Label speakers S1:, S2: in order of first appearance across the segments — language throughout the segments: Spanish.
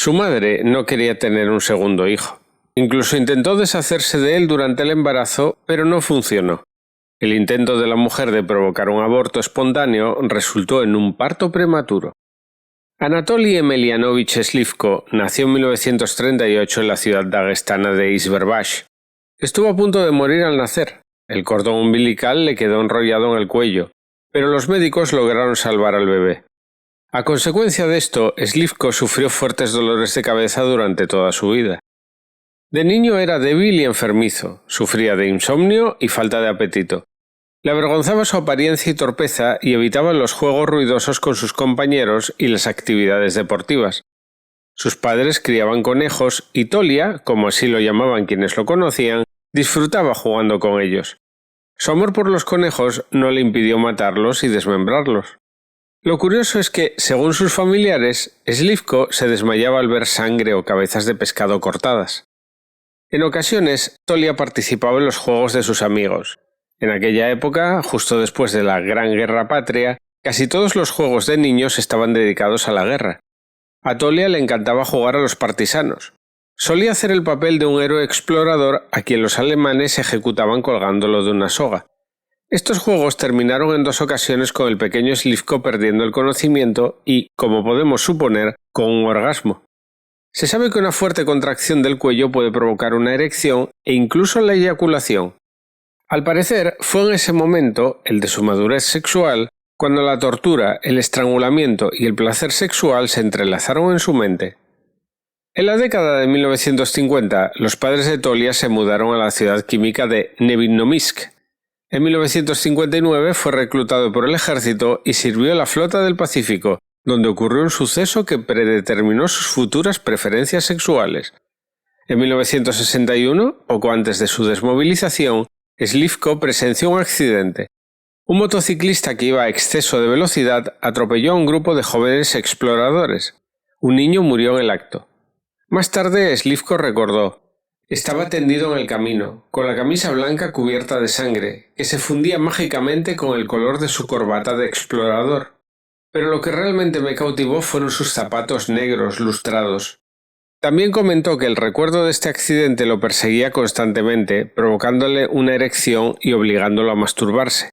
S1: Su madre no quería tener un segundo hijo. Incluso intentó deshacerse de él durante el embarazo, pero no funcionó. El intento de la mujer de provocar un aborto espontáneo resultó en un parto prematuro. Anatoly Emelianovich Slivko nació en 1938 en la ciudad dagestana de Izberbash. Estuvo a punto de morir al nacer. El cordón umbilical le quedó enrollado en el cuello, pero los médicos lograron salvar al bebé. A consecuencia de esto, Slivko sufrió fuertes dolores de cabeza durante toda su vida. De niño era débil y enfermizo, sufría de insomnio y falta de apetito. Le avergonzaba su apariencia y torpeza y evitaba los juegos ruidosos con sus compañeros y las actividades deportivas. Sus padres criaban conejos y Tolia, como así lo llamaban quienes lo conocían, disfrutaba jugando con ellos. Su amor por los conejos no le impidió matarlos y desmembrarlos. Lo curioso es que, según sus familiares, Slivko se desmayaba al ver sangre o cabezas de pescado cortadas. En ocasiones, Tolia participaba en los juegos de sus amigos. En aquella época, justo después de la Gran Guerra Patria, casi todos los juegos de niños estaban dedicados a la guerra. A Tolia le encantaba jugar a los partisanos. Solía hacer el papel de un héroe explorador a quien los alemanes ejecutaban colgándolo de una soga. Estos juegos terminaron en 2 ocasiones con el pequeño Slivko perdiendo el conocimiento y, como podemos suponer, con un orgasmo. Se sabe que una fuerte contracción del cuello puede provocar una erección e incluso la eyaculación. Al parecer, fue en ese momento, el de su madurez sexual, cuando la tortura, el estrangulamiento y el placer sexual se entrelazaron en su mente. En la década de 1950, los padres de Tolia se mudaron a la ciudad química de Nevinnomysk. En 1959 fue reclutado por el ejército y sirvió en la flota del Pacífico, donde ocurrió un suceso que predeterminó sus futuras preferencias sexuales. En 1961, poco antes de su desmovilización, Slivko presenció un accidente. Un motociclista que iba a exceso de velocidad atropelló a un grupo de jóvenes exploradores. Un niño murió en el acto. Más tarde, Slivko recordó: estaba tendido en el camino, con la camisa blanca cubierta de sangre, que se fundía mágicamente con el color de su corbata de explorador. Pero lo que realmente me cautivó fueron sus zapatos negros lustrados. También comentó que el recuerdo de este accidente lo perseguía constantemente, provocándole una erección y obligándolo a masturbarse.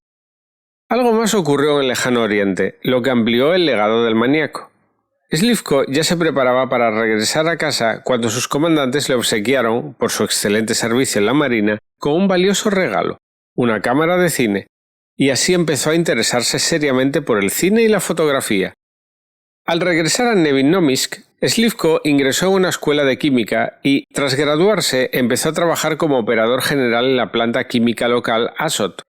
S1: Algo más ocurrió en el lejano oriente, lo que amplió el legado del maníaco. Slivko ya se preparaba para regresar a casa cuando sus comandantes le obsequiaron, por su excelente servicio en la marina, con un valioso regalo, una cámara de cine, y así empezó a interesarse seriamente por el cine y la fotografía. Al regresar a Nevinnomysk, Slivko ingresó en una escuela de química y, tras graduarse, empezó a trabajar como operador general en la planta química local Azot.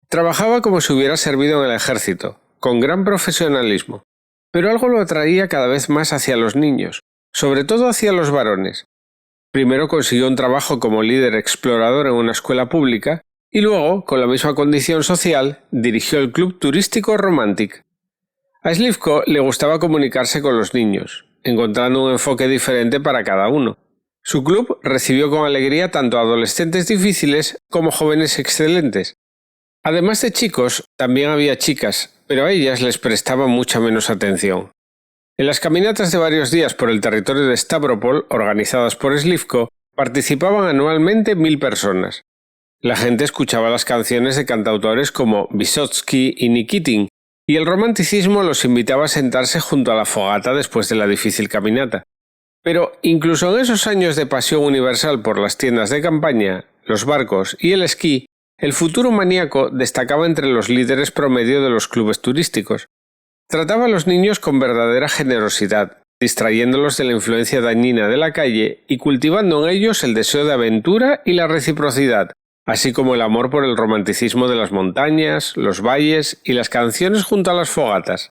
S1: Trabajaba como si hubiera servido en el ejército, con gran profesionalismo. Pero algo lo atraía cada vez más hacia los niños, sobre todo hacia los varones. Primero consiguió un trabajo como líder explorador en una escuela pública y luego, con la misma condición social, dirigió el club turístico Romantic. A Slivko le gustaba comunicarse con los niños, encontrando un enfoque diferente para cada uno. Su club recibió con alegría tanto a adolescentes difíciles como jóvenes excelentes. Además de chicos, también había chicas, pero a ellas les prestaba mucha menos atención. En las caminatas de varios días por el territorio de Stavropol, organizadas por Slivko, participaban anualmente 1000 personas. La gente escuchaba las canciones de cantautores como Vysotsky y Nikitin, y el romanticismo los invitaba a sentarse junto a la fogata después de la difícil caminata. Pero incluso en esos años de pasión universal por las tiendas de campaña, los barcos y el esquí, el futuro maníaco destacaba entre los líderes promedio de los clubes turísticos. Trataba a los niños con verdadera generosidad, distrayéndolos de la influencia dañina de la calle y cultivando en ellos el deseo de aventura y la reciprocidad, así como el amor por el romanticismo de las montañas, los valles y las canciones junto a las fogatas.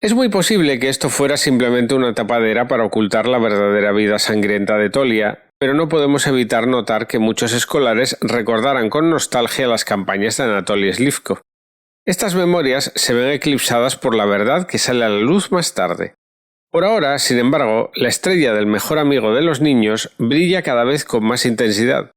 S1: Es muy posible que esto fuera simplemente una tapadera para ocultar la verdadera vida sangrienta de Tolia, pero no podemos evitar notar que muchos escolares recordaran con nostalgia las campañas de Anatoly Slivko. Estas memorias se ven eclipsadas por la verdad que sale a la luz más tarde. Por ahora, sin embargo, la estrella del mejor amigo de los niños brilla cada vez con más intensidad.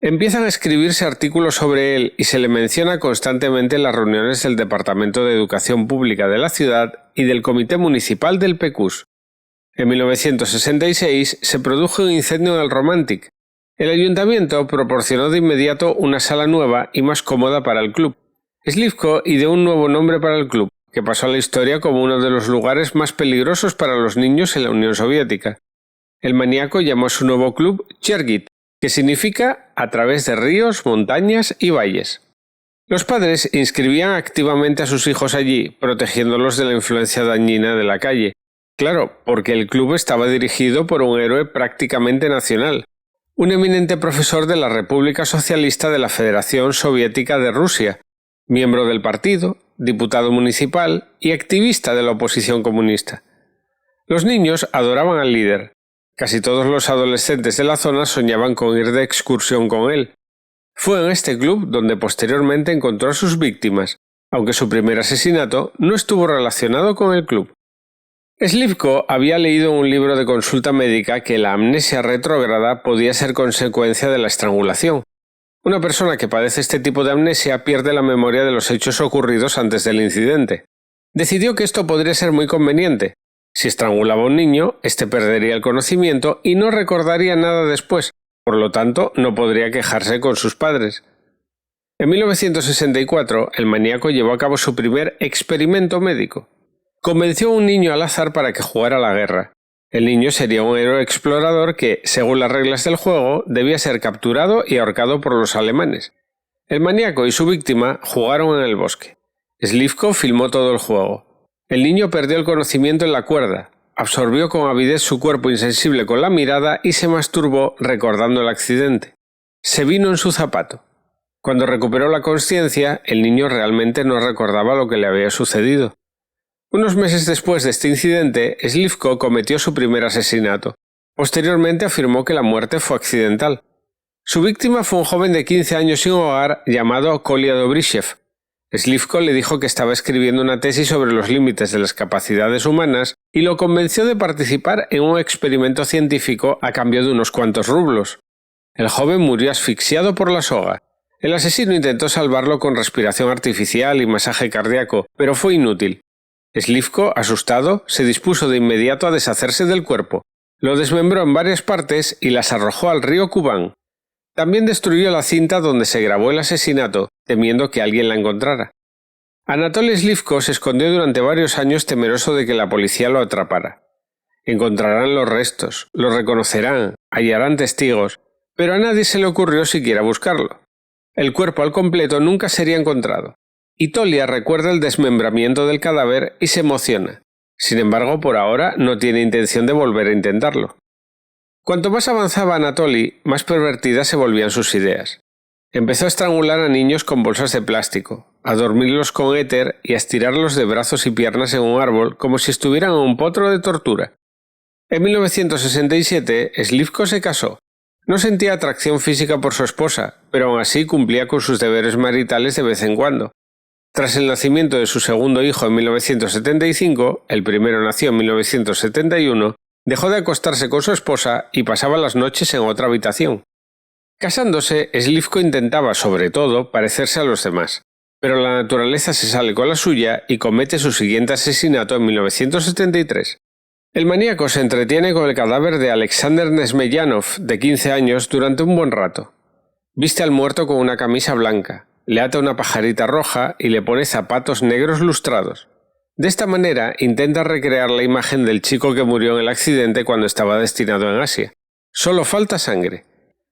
S1: Empiezan a escribirse artículos sobre él y se le menciona constantemente en las reuniones del Departamento de Educación Pública de la ciudad y del Comité Municipal del PQS. En 1966 se produjo un incendio en el Romantic. El ayuntamiento proporcionó de inmediato una sala nueva y más cómoda para el club. Slivko ideó un nuevo nombre para el club, que pasó a la historia como uno de los lugares más peligrosos para los niños en la Unión Soviética. El maníaco llamó a su nuevo club Chergit, que significa a través de ríos, montañas y valles. Los padres inscribían activamente a sus hijos allí, protegiéndolos de la influencia dañina de la calle. Claro, porque el club estaba dirigido por un héroe prácticamente nacional, un eminente profesor de la República Socialista de la Federación Soviética de Rusia, miembro del partido, diputado municipal y activista de la oposición comunista. Los niños adoraban al líder. Casi todos los adolescentes de la zona soñaban con ir de excursión con él. Fue en este club donde posteriormente encontró a sus víctimas, aunque su primer asesinato no estuvo relacionado con el club. Slivko había leído en un libro de consulta médica que la amnesia retrógrada podía ser consecuencia de la estrangulación. Una persona que padece este tipo de amnesia pierde la memoria de los hechos ocurridos antes del incidente. Decidió que esto podría ser muy conveniente. Si estrangulaba a un niño, éste perdería el conocimiento y no recordaría nada después, por lo tanto no podría quejarse con sus padres. En 1964, el maníaco llevó a cabo su primer experimento médico. Convenció a un niño al azar para que jugara a la guerra. El niño sería un héroe explorador que, según las reglas del juego, debía ser capturado y ahorcado por los alemanes. El maníaco y su víctima jugaron en el bosque. Slivko filmó todo el juego. El niño perdió el conocimiento en la cuerda, absorbió con avidez su cuerpo insensible con la mirada y se masturbó recordando el accidente. Se vino en su zapato. Cuando recuperó la consciencia, el niño realmente no recordaba lo que le había sucedido. Unos meses después de este incidente, Slivko cometió su primer asesinato. Posteriormente afirmó que la muerte fue accidental. Su víctima fue un joven de 15 años sin hogar llamado Kolya Dobryshev. Slivko le dijo que estaba escribiendo una tesis sobre los límites de las capacidades humanas y lo convenció de participar en un experimento científico a cambio de unos cuantos rublos. El joven murió asfixiado por la soga. El asesino intentó salvarlo con respiración artificial y masaje cardíaco, pero fue inútil. Slivko, asustado, se dispuso de inmediato a deshacerse del cuerpo. Lo desmembró en varias partes y las arrojó al río Kubán. También destruyó la cinta donde se grabó el asesinato, temiendo que alguien la encontrara. Anatoly Slivko se escondió durante varios años temeroso de que la policía lo atrapara. Encontrarán los restos, lo reconocerán, hallarán testigos, pero a nadie se le ocurrió siquiera buscarlo. El cuerpo al completo nunca sería encontrado. Y Tolia recuerda el desmembramiento del cadáver y se emociona. Sin embargo, por ahora no tiene intención de volver a intentarlo. Cuanto más avanzaba Anatoly, más pervertidas se volvían sus ideas. Empezó a estrangular a niños con bolsas de plástico, a dormirlos con éter y a estirarlos de brazos y piernas en un árbol como si estuvieran en un potro de tortura. En 1967, Slivko se casó. No sentía atracción física por su esposa, pero aún así cumplía con sus deberes maritales de vez en cuando. Tras el nacimiento de su segundo hijo en 1975, el primero nació en 1971, dejó de acostarse con su esposa y pasaba las noches en otra habitación. Casándose, Slivko intentaba, sobre todo, parecerse a los demás, pero la naturaleza se sale con la suya y comete su siguiente asesinato en 1973. El maníaco se entretiene con el cadáver de Alexander Nesmelyanov, de 15 años, durante un buen rato. Viste al muerto con una camisa blanca, le ata una pajarita roja y le pone zapatos negros lustrados. De esta manera intenta recrear la imagen del chico que murió en el accidente cuando estaba destinado en Asia. Solo falta sangre.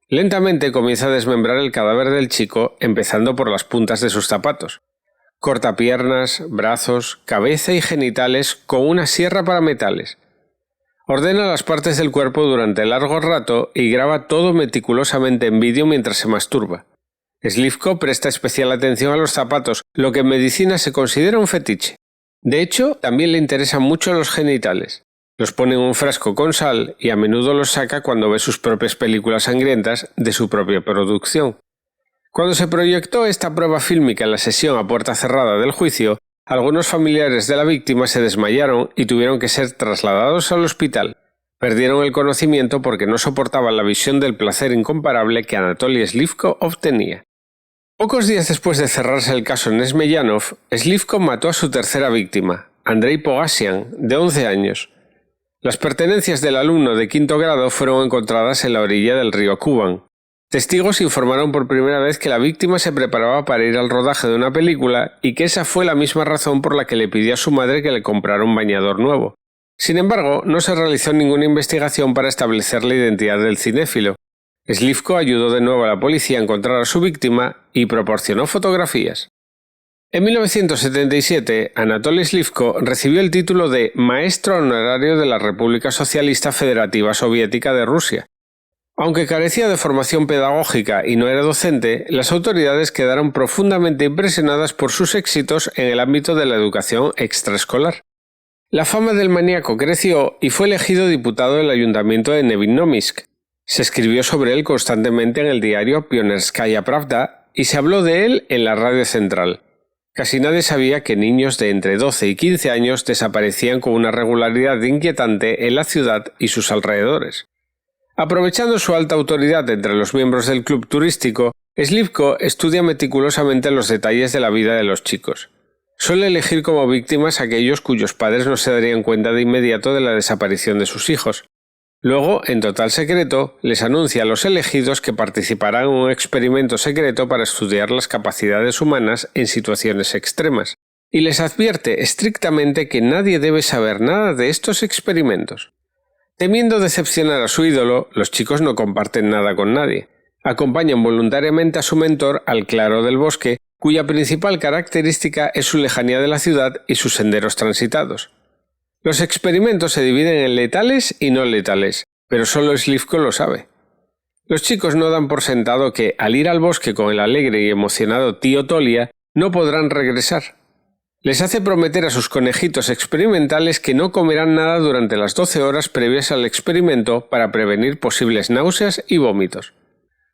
S1: Lentamente comienza a desmembrar el cadáver del chico, empezando por las puntas de sus zapatos. Corta piernas, brazos, cabeza y genitales con una sierra para metales. Ordena las partes del cuerpo durante largo rato y graba todo meticulosamente en vídeo mientras se masturba. Slivko presta especial atención a los zapatos, lo que en medicina se considera un fetiche. De hecho, también le interesan mucho los genitales. Los pone en un frasco con sal y a menudo los saca cuando ve sus propias películas sangrientas de su propia producción. Cuando se proyectó esta prueba fílmica en la sesión a puerta cerrada del juicio, algunos familiares de la víctima se desmayaron y tuvieron que ser trasladados al hospital. Perdieron el conocimiento porque no soportaban la visión del placer incomparable que Anatoly Slivko obtenía. Pocos días después de cerrarse el caso Nesmelyanov, Slivko mató a su tercera víctima, Andrei Pogasian, de 11 años. Las pertenencias del alumno de quinto grado fueron encontradas en la orilla del río Kuban. Testigos informaron por primera vez que la víctima se preparaba para ir al rodaje de una película y que esa fue la misma razón por la que le pidió a su madre que le comprara un bañador nuevo. Sin embargo, no se realizó ninguna investigación para establecer la identidad del cinéfilo. Slivko ayudó de nuevo a la policía a encontrar a su víctima y proporcionó fotografías. En 1977, Anatoly Slivko recibió el título de Maestro Honorario de la República Socialista Federativa Soviética de Rusia. Aunque carecía de formación pedagógica y no era docente, las autoridades quedaron profundamente impresionadas por sus éxitos en el ámbito de la educación extraescolar. La fama del maníaco creció y fue elegido diputado del ayuntamiento de Nevinnomysk. Se escribió sobre él constantemente en el diario Pionerskaya Pravda y se habló de él en la radio central. Casi nadie sabía que niños de entre 12 y 15 años desaparecían con una regularidad inquietante en la ciudad y sus alrededores. Aprovechando su alta autoridad entre los miembros del club turístico, Slivko estudia meticulosamente los detalles de la vida de los chicos. Suele elegir como víctimas a aquellos cuyos padres no se darían cuenta de inmediato de la desaparición de sus hijos. Luego, en total secreto, les anuncia a los elegidos que participarán en un experimento secreto para estudiar las capacidades humanas en situaciones extremas, y les advierte estrictamente que nadie debe saber nada de estos experimentos. Temiendo decepcionar a su ídolo, los chicos no comparten nada con nadie. Acompañan voluntariamente a su mentor al claro del bosque, cuya principal característica es su lejanía de la ciudad y sus senderos transitados. Los experimentos se dividen en letales y no letales, pero solo Slivko lo sabe. Los chicos no dan por sentado que, al ir al bosque con el alegre y emocionado tío Tolia, no podrán regresar. Les hace prometer a sus conejitos experimentales que no comerán nada durante las 12 horas previas al experimento para prevenir posibles náuseas y vómitos.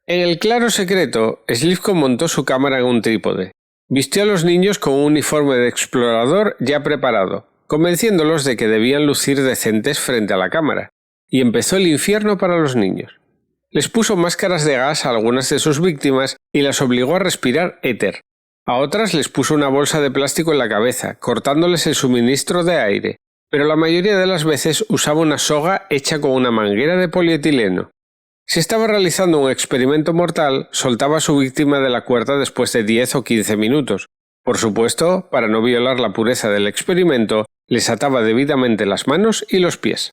S1: En el claro secreto, Slivko montó su cámara en un trípode. Vistió a los niños con un uniforme de explorador ya preparado, convenciéndolos de que debían lucir decentes frente a la cámara, y empezó el infierno para los niños. Les puso máscaras de gas a algunas de sus víctimas y las obligó a respirar éter. A otras les puso una bolsa de plástico en la cabeza, cortándoles el suministro de aire, pero la mayoría de las veces usaba una soga hecha con una manguera de polietileno. Si estaba realizando un experimento mortal, soltaba a su víctima de la cuerda después de 10 o 15 minutos. Por supuesto, para no violar la pureza del experimento, les ataba debidamente las manos y los pies.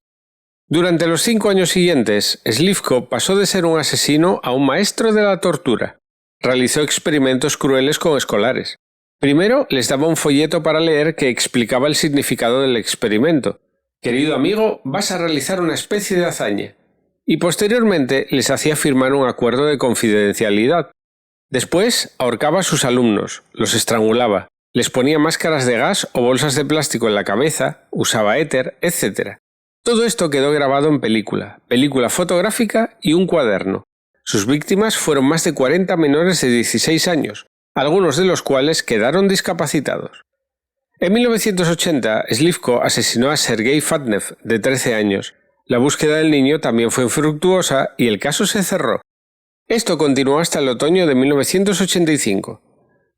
S1: Durante los 5 años siguientes, Slivko pasó de ser un asesino a un maestro de la tortura. Realizó experimentos crueles con escolares. Primero les daba un folleto para leer que explicaba el significado del experimento. Querido amigo, vas a realizar una especie de hazaña. Y posteriormente les hacía firmar un acuerdo de confidencialidad. Después ahorcaba a sus alumnos, los estrangulaba, les ponía máscaras de gas o bolsas de plástico en la cabeza, usaba éter, etc. Todo esto quedó grabado en película fotográfica y un cuaderno. Sus víctimas fueron más de 40 menores de 16 años, algunos de los cuales quedaron discapacitados. En 1980, Slivko asesinó a Sergei Fatnev, de 13 años. La búsqueda del niño también fue infructuosa y el caso se cerró. Esto continuó hasta el otoño de 1985.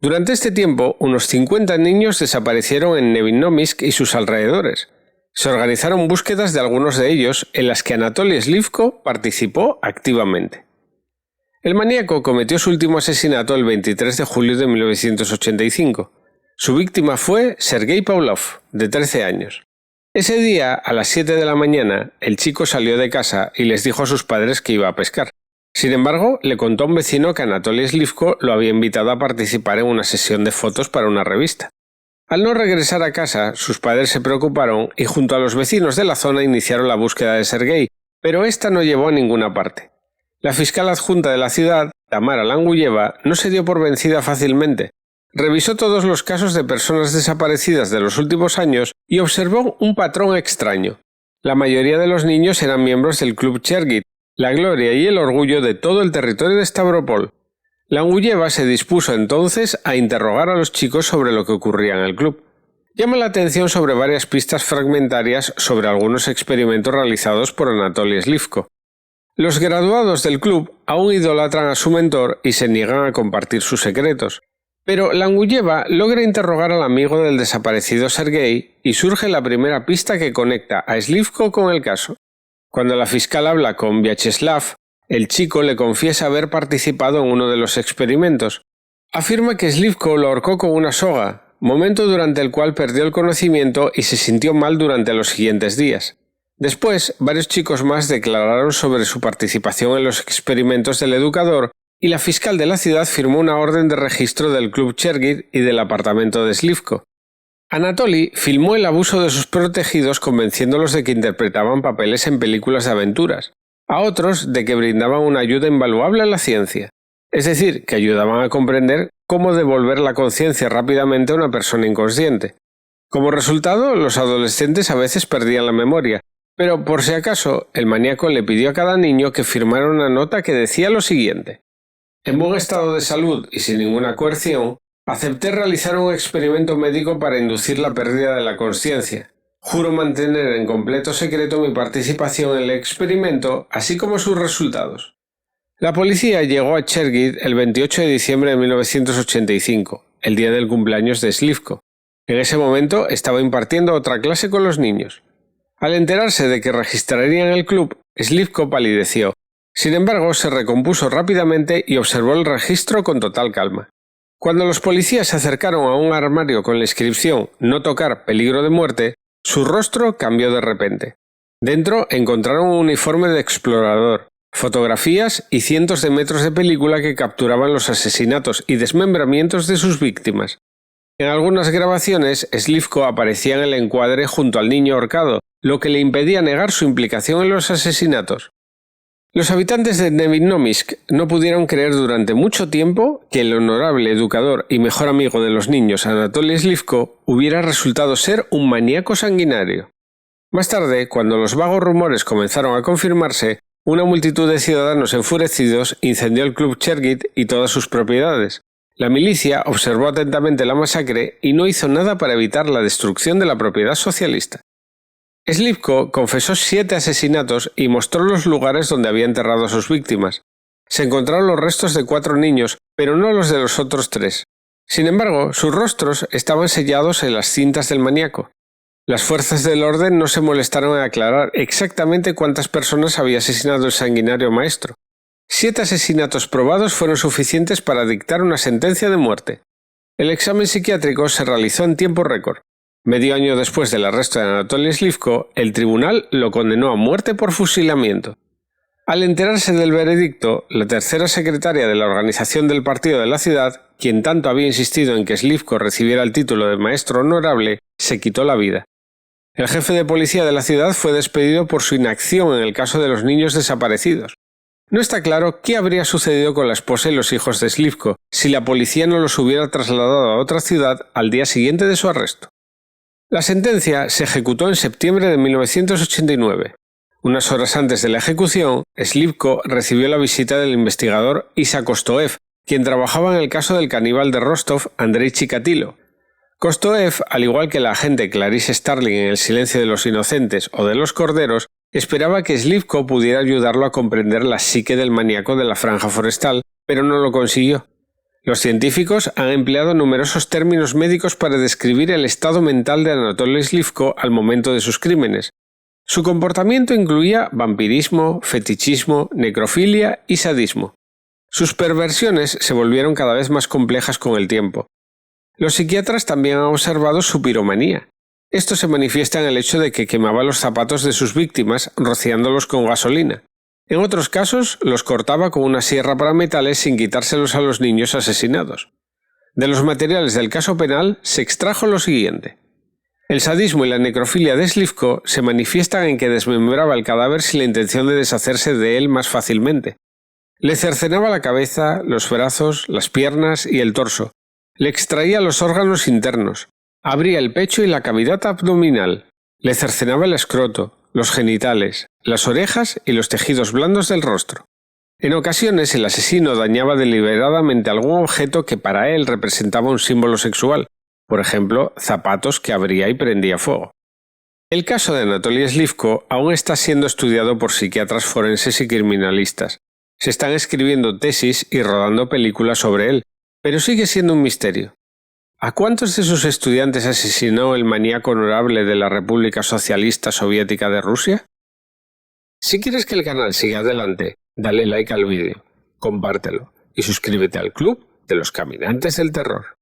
S1: Durante este tiempo, unos 50 niños desaparecieron en Nevinnomysk y sus alrededores. Se organizaron búsquedas de algunos de ellos en las que Anatoly Slivko participó activamente. El maníaco cometió su último asesinato el 23 de julio de 1985. Su víctima fue Sergei Pavlov, de 13 años. Ese día, a las 7 de la mañana, el chico salió de casa y les dijo a sus padres que iba a pescar. Sin embargo, le contó a un vecino que Anatoly Slivko lo había invitado a participar en una sesión de fotos para una revista. Al no regresar a casa, sus padres se preocuparon y junto a los vecinos de la zona iniciaron la búsqueda de Sergei, pero esta no llevó a ninguna parte. La fiscal adjunta de la ciudad, Tamara Languyeva, no se dio por vencida fácilmente. Revisó todos los casos de personas desaparecidas de los últimos años y observó un patrón extraño. La mayoría de los niños eran miembros del Club Chergit, la gloria y el orgullo de todo el territorio de Stavropol. Languyeva se dispuso entonces a interrogar a los chicos sobre lo que ocurría en el club. Llama la atención sobre varias pistas fragmentarias sobre algunos experimentos realizados por Anatoly Slivko. Los graduados del club aún idolatran a su mentor y se niegan a compartir sus secretos. Pero Languyeva logra interrogar al amigo del desaparecido Sergei y surge la primera pista que conecta a Slivko con el caso. Cuando la fiscal habla con Vyacheslav, el chico le confiesa haber participado en uno de los experimentos. Afirma que Slivko lo ahorcó con una soga, momento durante el cual perdió el conocimiento y se sintió mal durante los siguientes días. Después, varios chicos más declararon sobre su participación en los experimentos del educador y la fiscal de la ciudad firmó una orden de registro del Club Chergid y del apartamento de Slivko. Anatoly filmó el abuso de sus protegidos convenciéndolos de que interpretaban papeles en películas de aventuras, a otros de que brindaban una ayuda invaluable a la ciencia, es decir, que ayudaban a comprender cómo devolver la conciencia rápidamente a una persona inconsciente. Como resultado, los adolescentes a veces perdían la memoria, pero por si acaso, el maníaco le pidió a cada niño que firmara una nota que decía lo siguiente: en buen estado de salud y sin ninguna coerción, acepté realizar un experimento médico para inducir la pérdida de la conciencia. Juro mantener en completo secreto mi participación en el experimento, así como sus resultados. La policía llegó a Chergid el 28 de diciembre de 1985, el día del cumpleaños de Slivko. En ese momento estaba impartiendo otra clase con los niños. Al enterarse de que registrarían el club, Slivko palideció. Sin embargo, se recompuso rápidamente y observó el registro con total calma. Cuando los policías se acercaron a un armario con la inscripción «No tocar, peligro de muerte», su rostro cambió de repente. Dentro encontraron un uniforme de explorador, fotografías y cientos de metros de película que capturaban los asesinatos y desmembramientos de sus víctimas. En algunas grabaciones, Slivko aparecía en el encuadre junto al niño ahorcado, lo que le impedía negar su implicación en los asesinatos. Los habitantes de Nevinomisk no pudieron creer durante mucho tiempo que el honorable educador y mejor amigo de los niños, Anatoly Slivko, hubiera resultado ser un maníaco sanguinario. Más tarde, cuando los vagos rumores comenzaron a confirmarse, una multitud de ciudadanos enfurecidos incendió el Club Chergid y todas sus propiedades. La milicia observó atentamente la masacre y no hizo nada para evitar la destrucción de la propiedad socialista. Slivko confesó 7 asesinatos y mostró los lugares donde había enterrado a sus víctimas. Se encontraron los restos de 4 niños, pero no los de los otros 3. Sin embargo, sus rostros estaban sellados en las cintas del maníaco. Las fuerzas del orden no se molestaron en aclarar exactamente cuántas personas había asesinado el sanguinario maestro. 7 asesinatos probados fueron suficientes para dictar una sentencia de muerte. El examen psiquiátrico se realizó en tiempo récord. Medio año después del arresto de Anatoly Slivko, el tribunal lo condenó a muerte por fusilamiento. Al enterarse del veredicto, la tercera secretaria de la organización del partido de la ciudad, quien tanto había insistido en que Slivko recibiera el título de maestro honorable, se quitó la vida. El jefe de policía de la ciudad fue despedido por su inacción en el caso de los niños desaparecidos. No está claro qué habría sucedido con la esposa y los hijos de Slivko si la policía no los hubiera trasladado a otra ciudad al día siguiente de su arresto. La sentencia se ejecutó en septiembre de 1989. Unas horas antes de la ejecución, Slivko recibió la visita del investigador Isa Kostoev, quien trabajaba en el caso del caníbal de Rostov, Andrei Chikatilo. Kostoev, al igual que la agente Clarice Starling en El silencio de los inocentes o de los corderos, esperaba que Slivko pudiera ayudarlo a comprender la psique del maníaco de la franja forestal, pero no lo consiguió. Los científicos han empleado numerosos términos médicos para describir el estado mental de Anatoly Slivko al momento de sus crímenes. Su comportamiento incluía vampirismo, fetichismo, necrofilia y sadismo. Sus perversiones se volvieron cada vez más complejas con el tiempo. Los psiquiatras también han observado su piromanía. Esto se manifiesta en el hecho de que quemaba los zapatos de sus víctimas rociándolos con gasolina. En otros casos, los cortaba con una sierra para metales sin quitárselos a los niños asesinados. De los materiales del caso penal se extrajo lo siguiente. El sadismo y la necrofilia de Slivko se manifiestan en que desmembraba el cadáver sin la intención de deshacerse de él más fácilmente. Le cercenaba la cabeza, los brazos, las piernas y el torso. Le extraía los órganos internos. Abría el pecho y la cavidad abdominal. Le cercenaba el escroto, los genitales, las orejas y los tejidos blandos del rostro. En ocasiones el asesino dañaba deliberadamente algún objeto que para él representaba un símbolo sexual, por ejemplo, zapatos que abría y prendía fuego. El caso de Anatoly Slivko aún está siendo estudiado por psiquiatras forenses y criminalistas. Se están escribiendo tesis y rodando películas sobre él, pero sigue siendo un misterio. ¿A cuántos de sus estudiantes asesinó el maníaco honorable de la República Socialista Soviética de Rusia? Si quieres que el canal siga adelante, dale like al vídeo, compártelo y suscríbete al Club de los Caminantes del Terror.